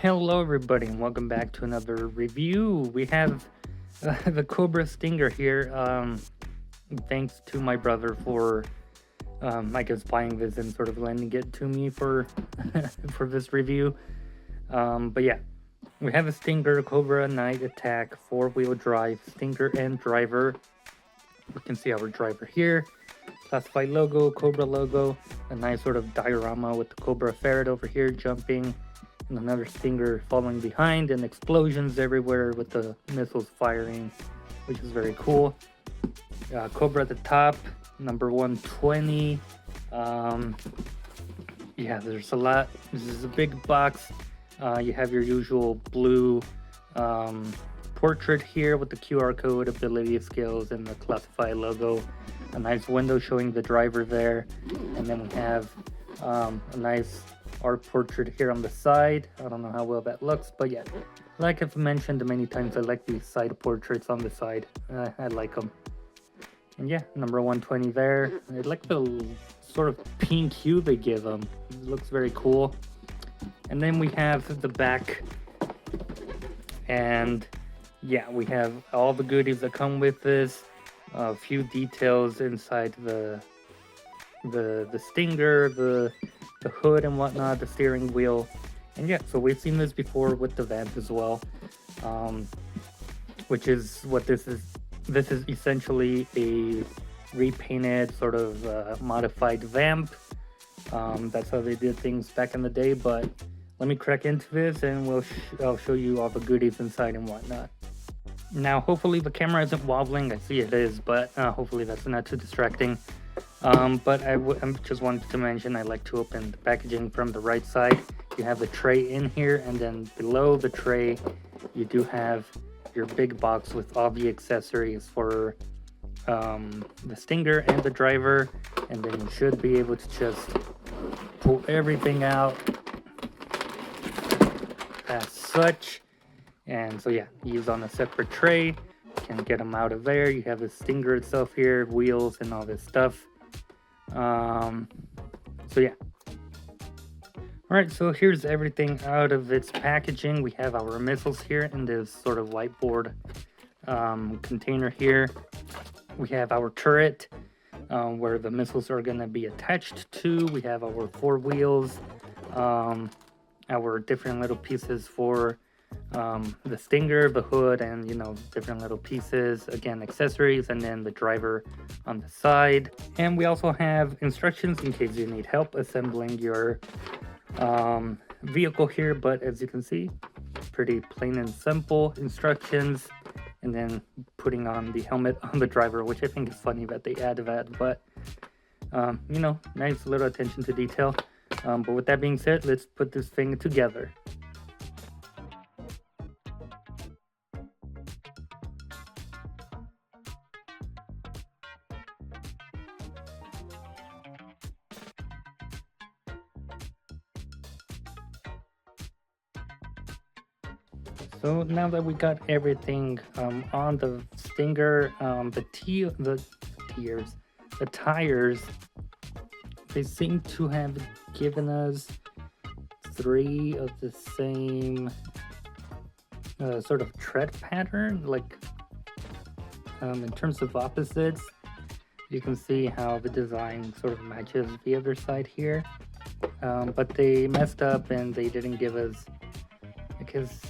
Hello, everybody, and welcome back to another review. We have the Cobra Stinger here. Thanks to my brother for, I guess, buying this and sort of lending it to me for for this review. But yeah, we have a Stinger Cobra Night Attack 4-wheel drive Stinger and driver. We can see our driver here. Classified logo, Cobra logo, a nice sort of diorama with the Cobra ferret over here jumping, and another Stinger following behind, and explosions everywhere with the missiles firing, which is very cool. Cobra at the top, number 120. Yeah, there's a lot. This is a big box. You have your usual blue portrait here with the QR code, ability skills, and the classified logo. A nice window showing the driver there, and then we have a nice art portrait here on the side. I don't know how well that looks, but yeah, like I've mentioned many times, I like these side portraits on the side. I like them. And yeah, number 120 there. I like the sort of pink hue they give them. It looks very cool. And then we have the back, and yeah, we have all the goodies that come with this. A few details inside the Stinger, the hood and whatnot, the steering wheel, and yeah. So we've seen this before with the vamp as well, which is what this is. This is essentially a repainted, sort of modified vamp. That's how they did things back in the day. But let me crack into this, and I'll show you all the goodies inside and whatnot. Now, hopefully the camera isn't wobbling. I see it is, but hopefully that's not too distracting. But I just wanted to mention, I like to open the packaging from the right side. You have the tray in here, and then below the tray, you do have your big box with all the accessories for the Stinger and the driver. And then you should be able to just pull everything out as such. And so yeah, used on a separate tray. You can get them out of there. You have the Stinger itself here, wheels and all this stuff. So yeah. Alright, so here's everything out of its packaging. We have our missiles here in this sort of whiteboard container here. We have our turret where the missiles are going to be attached to. We have our 4 wheels, our different little pieces for the Stinger, the hood, and different little pieces, again, accessories, and then the driver on the side. And we also have instructions in case you need help assembling your vehicle here, but as you can see, pretty plain and simple instructions. And then putting on the helmet on the driver, which I think is funny that they add that, but nice little attention to detail. But with that being said, let's put this thing together. So now that we got everything on the Stinger, the tires, they seem to have given us 3 of the same sort of tread pattern. Like in terms of opposites, you can see how the design sort of matches the other side here. But they messed up and they didn't give us, because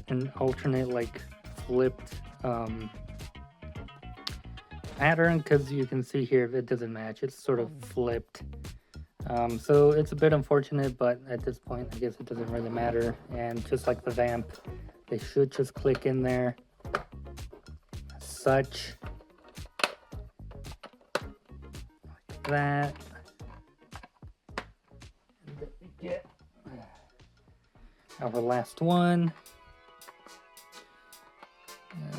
an alternate, like, flipped pattern, because you can see here it doesn't match. It's sort of flipped, so it's a bit unfortunate, but at this point I guess it doesn't really matter. And just like the vamp, they should just click in there as such, like that. And then we get our last one.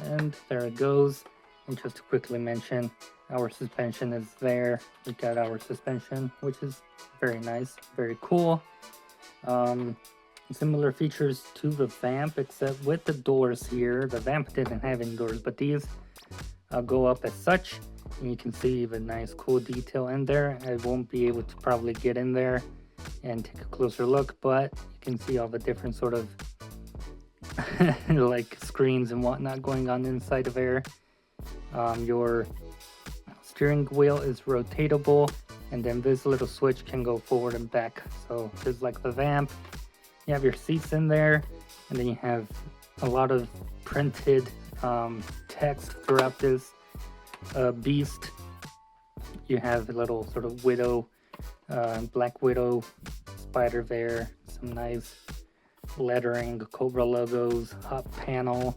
And there it goes. And just to quickly mention, our suspension is there. We got our suspension, which is very nice, very cool. Similar features to the vamp, except with the doors here. The vamp didn't have any doors, but these go up as such. And you can see the nice cool detail in there. I won't be able to probably get in there and take a closer look, but you can see all the different sort of like screens and whatnot going on inside of there. Your steering wheel is rotatable, and then this little switch can go forward and back. So just like the vamp, you have your seats in there, and then you have a lot of printed text throughout this beast. You have a little sort of widow, black widow spider there, some nice lettering, Cobra logos, hot panel,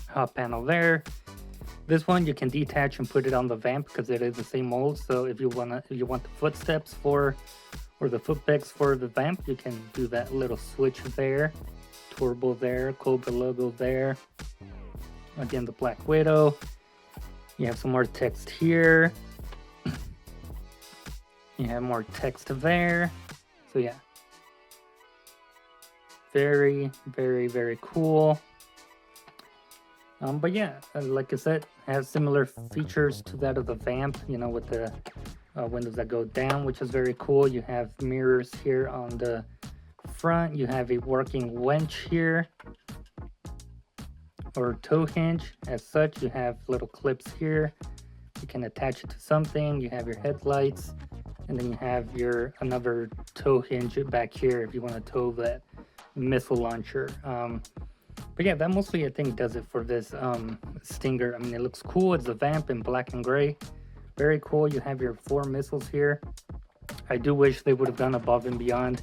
hot panel there. This one you can detach and put it on the vamp because it is the same mold. So if you want the footsteps or the foot pegs for the vamp, you can do that little switch there. Turbo there, Cobra logo there. Again, the Black Widow. You have some more text here. You have more text there. So yeah. Very, very, very cool. But yeah, like I said, has similar features to that of the vamp, you know, with the windows that go down, which is very cool. You have mirrors here on the front. You have a working winch here, or tow hinge as such. You have little clips here. You can attach it to something. You have your headlights, and then you have your another tow hinge back here if you want to tow that missile launcher. But yeah, that mostly I think does it for this Stinger. I mean, it looks cool. It's a vamp in black and gray. Very cool. You have your 4 missiles here. I do wish they would have gone above and beyond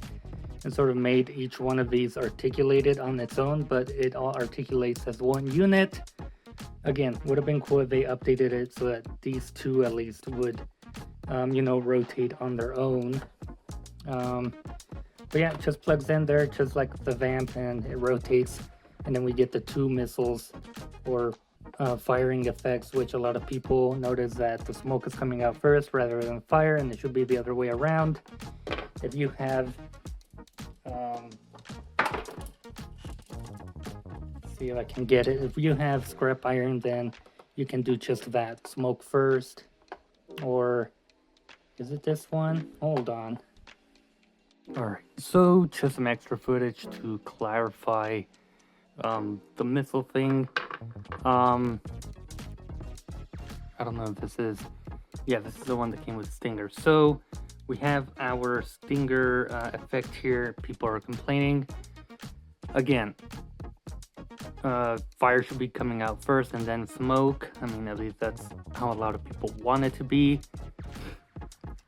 and sort of made each one of these articulated on its own, but it all articulates as one unit. Again, would have been cool if they updated it so that these two at least would, you know, rotate on their own. But yeah, it just plugs in there just like the vamp, and it rotates. And then we get the 2 missiles or firing effects, which a lot of people notice that the smoke is coming out first rather than fire, and it should be the other way around. If you have, see if I can get it. If you have scrap iron, then you can do just that. Smoke first, or is it this one? Hold on. Alright, so just some extra footage to clarify the missile thing. I don't know if this is, yeah, this is the one that came with Stinger. So we have our Stinger effect here. People are complaining. Again, fire should be coming out first and then smoke. I mean, at least that's how a lot of people want it to be.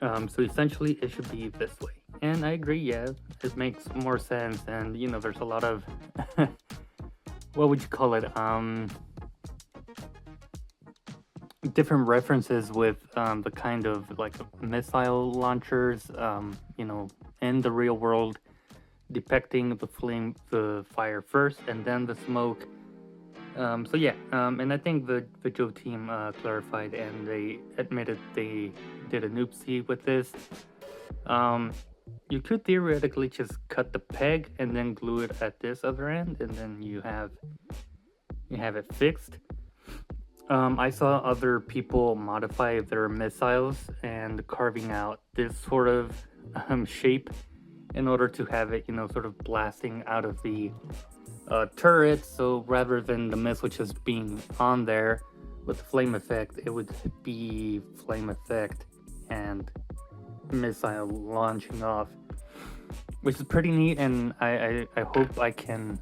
So essentially it should be this way. And I agree, yeah, it makes more sense. And you know, there's a lot of what would you call it? Different references with the kind of like missile launchers, you know, in the real world, depicting the fire first and then the smoke. So yeah, and I think the Joe team clarified, and they admitted they did an oopsie with this. You could theoretically just cut the peg and then glue it at this other end, and then you have it fixed. I saw other people modify their missiles and carving out this sort of shape in order to have it, you know, sort of blasting out of the turret. So rather than the missile just being on there with flame effect, it would be flame effect and missile launching off, which is pretty neat, and I hope I can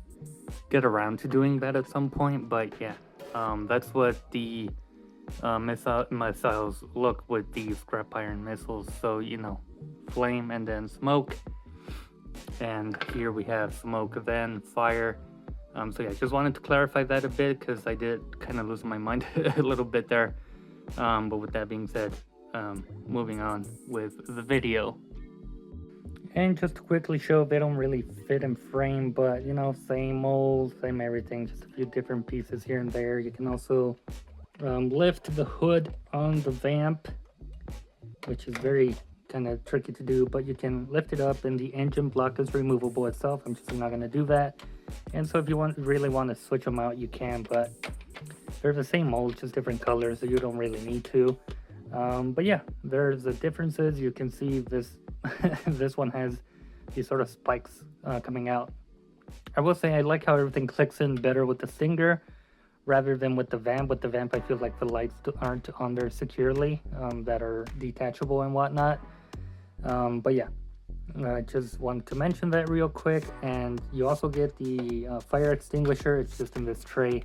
get around to doing that at some point. But yeah, that's what the missiles look with these scrap iron missiles. So, you know, flame and then smoke, and here we have smoke then fire. So yeah, just wanted to clarify that a bit because I did kind of lose my mind a little bit there. But with that being said, moving on with the video. And just to quickly show, they don't really fit in frame, but you know, same mold, same everything, just a few different pieces here and there. You can also lift the hood on the vamp, which is very kind of tricky to do, but you can lift it up and the engine block is removable itself. I'm just not going to do that. And so if you really want to switch them out, you can, but they're the same mold, just different colors, so you don't really need to. But yeah, there's the differences. You can see this this one has these sort of spikes coming out. I will say I like how everything clicks in better with the Stinger rather than with the Vamp. With the Vamp, I feel like the lights aren't on there securely, that are detachable and whatnot. But yeah, I just wanted to mention that real quick. And you also get the fire extinguisher. It's just in this tray.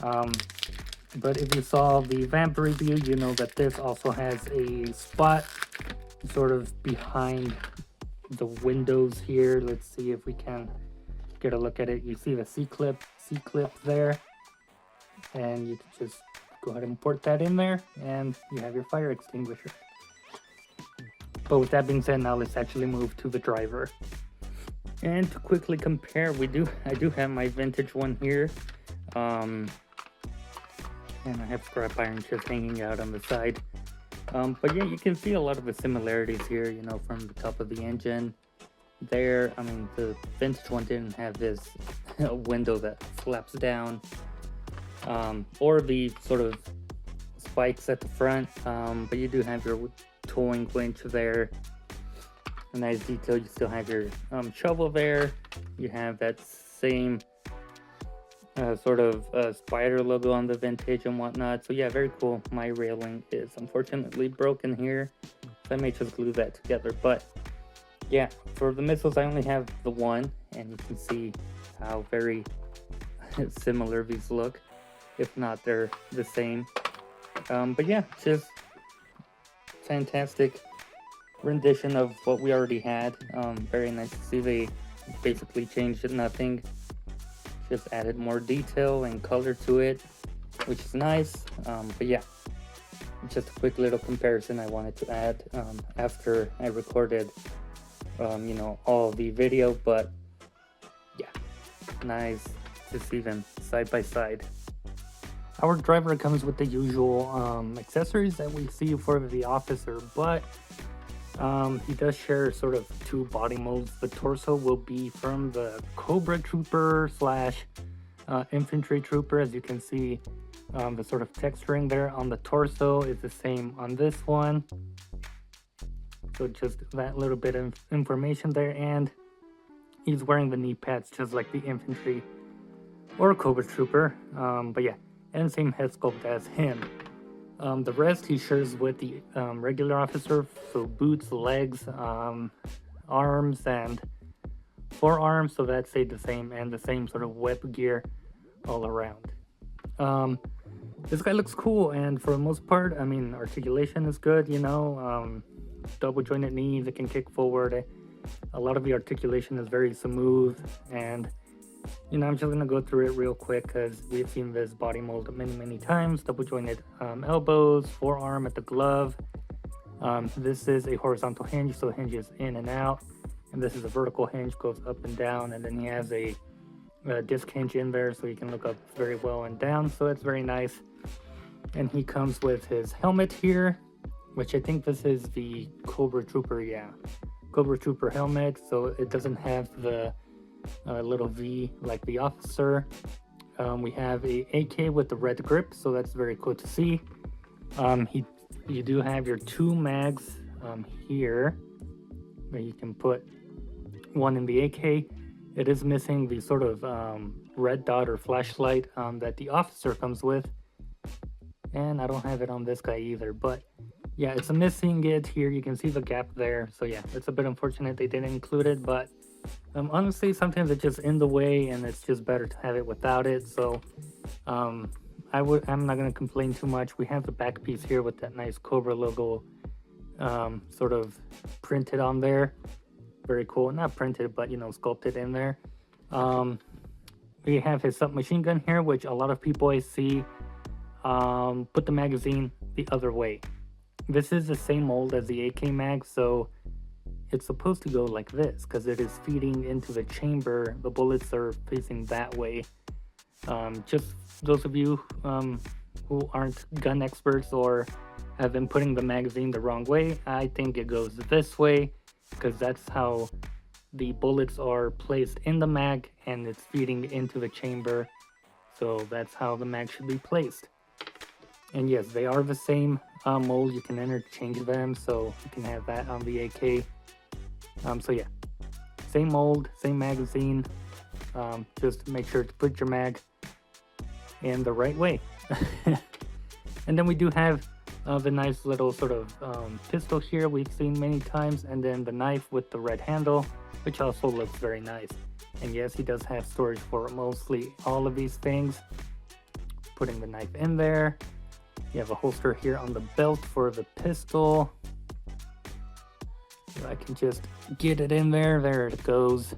But if you saw the Vamp review, you know that this also has a spot sort of behind the windows here. Let's see if we can get a look at it. You see the C-clip there, and you can just go ahead and port that in there, and you have your fire extinguisher. But with that being said, now let's actually move to the driver. And to quickly compare, I do have my vintage one here, and I have scrap iron just hanging out on the side. But yeah, you can see a lot of the similarities here, you know, from the top of the engine there. I mean, the vintage one didn't have this window that flaps down, or the sort of spikes at the front, but you do have your towing winch there. A nice detail. You still have your shovel there. You have that same sort of spider logo on the vintage and whatnot. So yeah, very cool. My railing is unfortunately broken here, so I may just glue that together. But yeah, for the missiles I only have the one, and you can see how very similar these look, if not they're the same. But yeah, just fantastic rendition of what we already had. Very nice to see they basically changed nothing, just added more detail and color to it, which is nice. But yeah, just a quick little comparison I wanted to add after I recorded you know, all the video. But yeah, nice to see them side by side. Our driver comes with the usual accessories that we see for the officer, but he does share sort of two body molds. The torso will be from the Cobra Trooper slash Infantry Trooper. As you can see, the sort of texturing there on the torso is the same on this one. So just that little bit of information there, and he's wearing the knee pads just like the Infantry or Cobra Trooper. But yeah, and same head sculpt as him. The rest he shares with the regular officer, so boots, legs, arms, and forearms, so that stayed the same, and the same sort of web gear all around. This guy looks cool, and for the most part, I mean, articulation is good, you know, double jointed knees, it can kick forward. A lot of the articulation is very smooth, and you know, I'm just gonna go through it real quick because we've seen this body mold many times. Double jointed elbows, forearm at the glove. This is a horizontal hinge, so it hinges in and out, and this is a vertical hinge, goes up and down, and then he has a disc hinge in there, so you can look up very well and down. So it's very nice. And he comes with his helmet here, which I think this is the Cobra Trooper, yeah, Cobra Trooper helmet. So it doesn't have the little V like the officer. We have a AK with the red grip, so that's very cool to see. You do have your two mags here, where you can put one in the AK. It is missing the sort of red dot or flashlight that the officer comes with, and I don't have it on this guy either. But yeah, it's missing it here. You can see the gap there. So yeah, it's a bit unfortunate they didn't include it, but honestly, sometimes it's just in the way, and it's just better to have it without it. So I'm not gonna complain too much. We have the back piece here with that nice Cobra logo sort of printed on there. Very cool. Not printed, but you know, sculpted in there. We have his submachine gun here, which a lot of people I see put the magazine the other way. This is the same mold as the AK mag, so it's supposed to go like this because it is feeding into the chamber. The bullets are facing that way. Just those of you who aren't gun experts or have been putting the magazine the wrong way, I think it goes this way because that's how the bullets are placed in the mag, and it's feeding into the chamber. So that's how the mag should be placed. And yes, they are the same mold. You can interchange them, so you can have that on the AK So yeah, same mold, same magazine. Just make sure to put your mag in the right way. And then we do have the nice little sort of pistol here we've seen many times, and then the knife with the red handle, which also looks very nice. And yes, he does have storage for mostly all of these things. Putting the knife in there. You have a holster here on the belt for the pistol. So I can just get it in there. There it goes.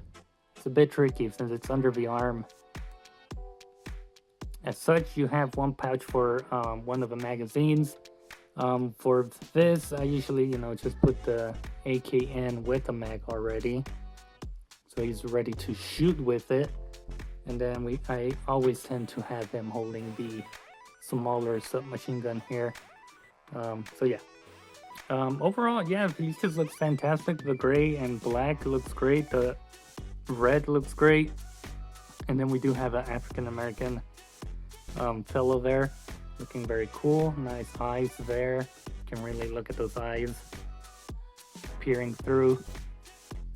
It's a bit tricky since it's under the arm. As such, you have one pouch for one of the magazines. For this, I usually, just put the AK in with the mag already. So he's ready to shoot with it. And then I always tend to have him holding the smaller submachine gun here. So yeah. Overall, yeah, he just looks fantastic. The gray and black looks great. The red looks great. And then we do have an African-American fellow there, looking very cool. Nice eyes there. Can really look at those eyes peering through.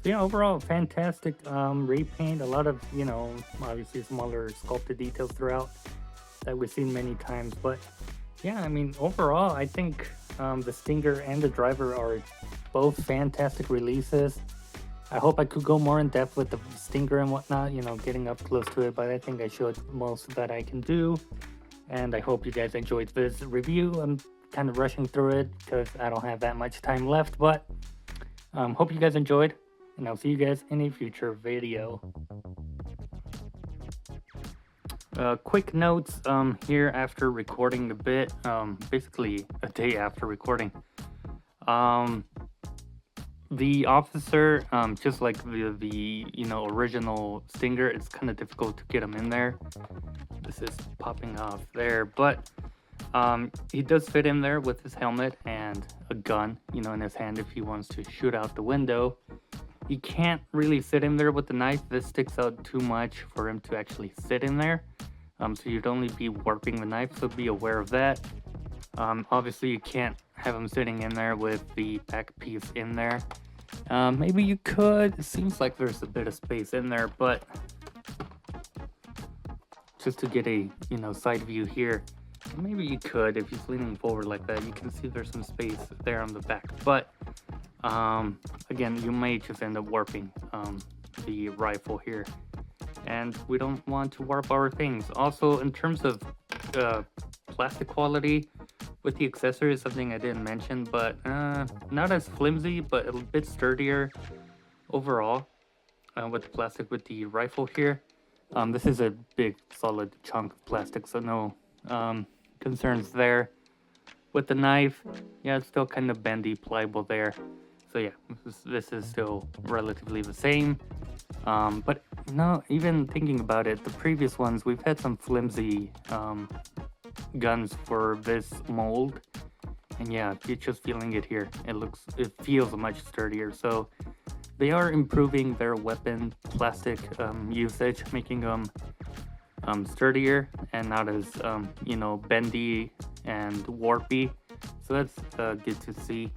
So yeah, overall fantastic repaint. A lot of, obviously smaller sculpted details throughout that we've seen many times. But yeah, I mean, overall, I think the Stinger and the Driver are both fantastic releases. I hope I could go more in depth with the Stinger and whatnot, getting up close to it, but I think I showed most that I can do. And I hope you guys enjoyed this review. I'm kind of rushing through it because I don't have that much time left, but hope you guys enjoyed, and I'll see you guys in a future video. Quick notes here after recording a bit, basically a day after recording. The officer, just like the original Stinger, it's kind of difficult to get him in there. This is popping off there, but he does fit in there with his helmet and a gun, in his hand if he wants to shoot out the window. You can't really sit in there with the knife. This sticks out too much for him to actually sit in there. So you'd only be warping the knife, so be aware of that. Obviously, you can't have him sitting in there with the back piece in there. Maybe you could. It seems like there's a bit of space in there, but just to get a side view here, maybe you could. If he's leaning forward like that, you can see there's some space there on the back. But again, you may just end up warping the rifle here, and we don't want to warp our things. Also, in terms of plastic quality with the accessories, something I didn't mention, but not as flimsy, but a bit sturdier overall with the plastic with the rifle here. This is a big solid chunk of plastic, so no concerns there. With the knife, yeah, it's still kind of bendy, pliable there. So yeah, this is still relatively the same. But no, even thinking about it, the previous ones, we've had some flimsy guns for this mold, and yeah, you're just feeling it here. It feels much sturdier. So they are improving their weapon plastic usage, making them sturdier and not as bendy and warpy. So that's good to see.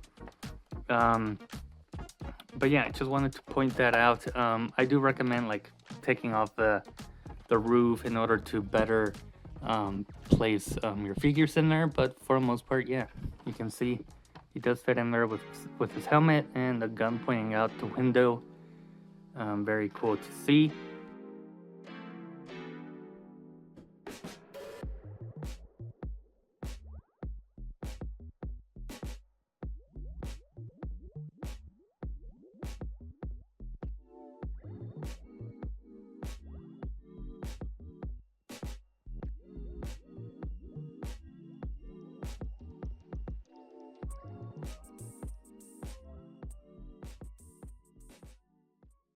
But yeah, I just wanted to point that out. I do recommend taking off the roof in order to better place your figures in there, but for the most part, yeah, you can see he does fit in there with his helmet and a gun pointing out the window. Very cool to see.